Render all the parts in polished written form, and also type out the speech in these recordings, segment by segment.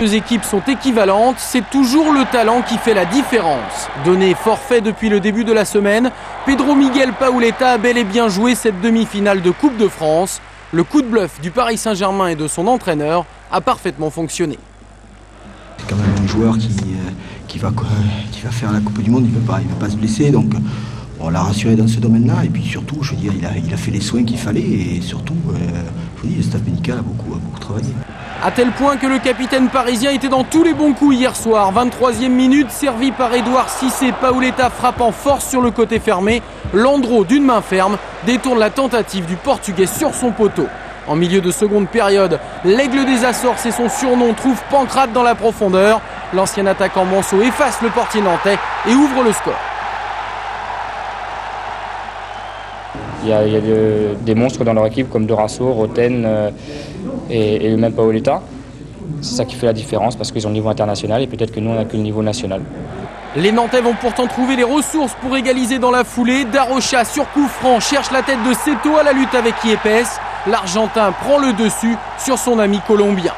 Les deux équipes sont équivalentes, c'est toujours le talent qui fait la différence. Donné forfait depuis le début de la semaine, Pedro Miguel Paoletta a bel et bien joué cette demi-finale de Coupe de France. Le coup de bluff du Paris Saint-Germain et de son entraîneur a parfaitement fonctionné. C'est quand même un joueur qui va faire la Coupe du Monde, il ne va pas se blesser, donc on l'a rassuré dans ce domaine-là. Et puis surtout, je veux dire, il a fait les soins qu'il fallait et surtout, je vous dis, le staff médical a beaucoup travaillé. À tel point que le capitaine parisien était dans tous les bons coups hier soir. 23e minute, servi par Edouard Cissé, Paoletta frappe en force sur le côté fermé. Landreau, d'une main ferme, détourne la tentative du Portugais sur son poteau. En milieu de seconde période, l'Aigle des Açores, c'est son surnom, trouve Pancrate dans la profondeur. L'ancien attaquant Monceau efface le portier nantais et ouvre le score. Il y a des monstres dans leur équipe comme Dorasso, Roten et le même Paoletta. C'est ça qui fait la différence parce qu'ils ont le niveau international et peut-être que nous on n'a que le niveau national. Les Nantais vont pourtant trouver les ressources pour égaliser dans la foulée. Darocha sur coup franc cherche la tête de Seto à la lutte avec Yepes. L'Argentin prend le dessus sur son ami colombien.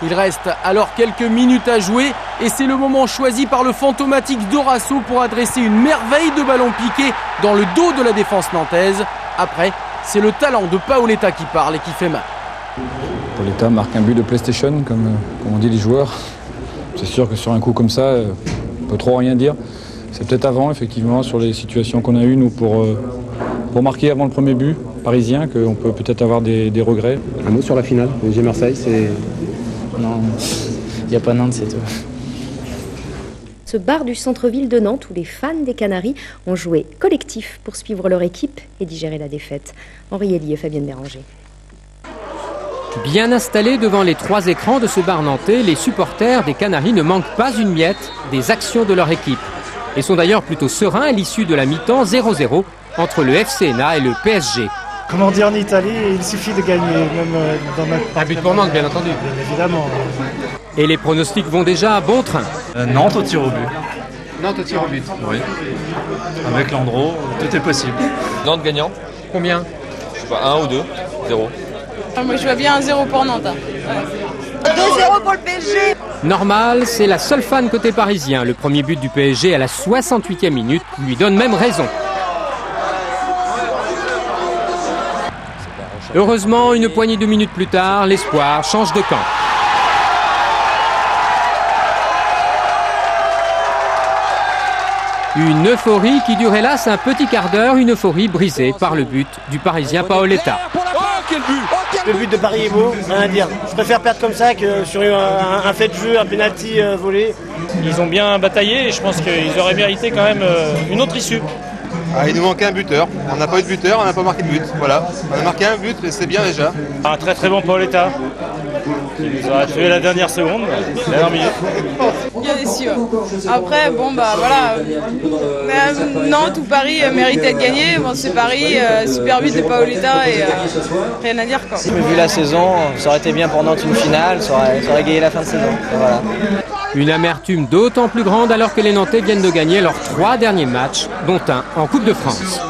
Il reste alors quelques minutes à jouer et c'est le moment choisi par le fantomatique Dorasso pour adresser une merveille de ballon piqué dans le dos de la défense nantaise. Après, c'est le talent de Paoletta qui parle et qui fait mal. Paoletta marque un but de PlayStation, comme on dit les joueurs. C'est sûr que sur un coup comme ça, on ne peut trop rien dire. C'est peut-être avant, effectivement, sur les situations qu'on a eues, nous, pour marquer avant le premier but parisien, qu'on peut peut-être avoir des regrets. Un mot sur la finale, PSG-Marseille, c'est... Non, il n'y a pas Nantes, c'est tout. Ce bar du centre-ville de Nantes où les fans des Canaries ont joué collectif pour suivre leur équipe et digérer la défaite. Henri Elie et Fabienne Béranger. Bien installés devant les 3 écrans de ce bar nantais, les supporters des Canaries ne manquent pas une miette des actions de leur équipe. Et sont d'ailleurs plutôt sereins à l'issue de la mi-temps 0-0 entre le FC Sénat et le PSG. Comme on dit en Italie, il suffit de gagner, même dans notre... Un but pour Nantes, bien entendu. Bien évidemment. Et les pronostics vont déjà à bon train. Nantes au tir au but. Nantes au tir au but. Oui. Avec Landreau, tout est possible. Nantes gagnant. Combien? Je sais pas, 1 ou 2, 0. Moi je vois bien 1-0 pour Nantes. 2-0 pour le PSG. Normal, c'est la seule fan côté parisien. Le premier but du PSG à la 68e minute lui donne même raison. Heureusement, une poignée de minutes plus tard, l'espoir change de camp. Une euphorie qui dure hélas un petit quart d'heure, une euphorie brisée par le but du Parisien Paoletta. Le but de Paris est beau, rien à dire. Je préfère perdre comme ça que sur un fait de jeu, un penalty volé. Ils ont bien bataillé et je pense qu'ils auraient mérité quand même une autre issue. Ah, il nous manquait un buteur. On n'a pas eu de buteur, on n'a pas marqué de but. Voilà. On a marqué un but et c'est bien déjà. Un très très bon Paoletta. Il nous aura tué la dernière seconde, la dernière minute. Bien déçu. Après, bon bah voilà. Nantes ou Paris méritait de gagner. Bon, c'est Paris, super but de Paoletta et rien à dire quoi. Vu la saison, ça aurait été bien pour Nantes une finale, ça aurait gagné la fin de saison. Voilà. Une amertume d'autant plus grande alors que les Nantais viennent de gagner leurs 3 derniers matchs, dont un en Coupe de France.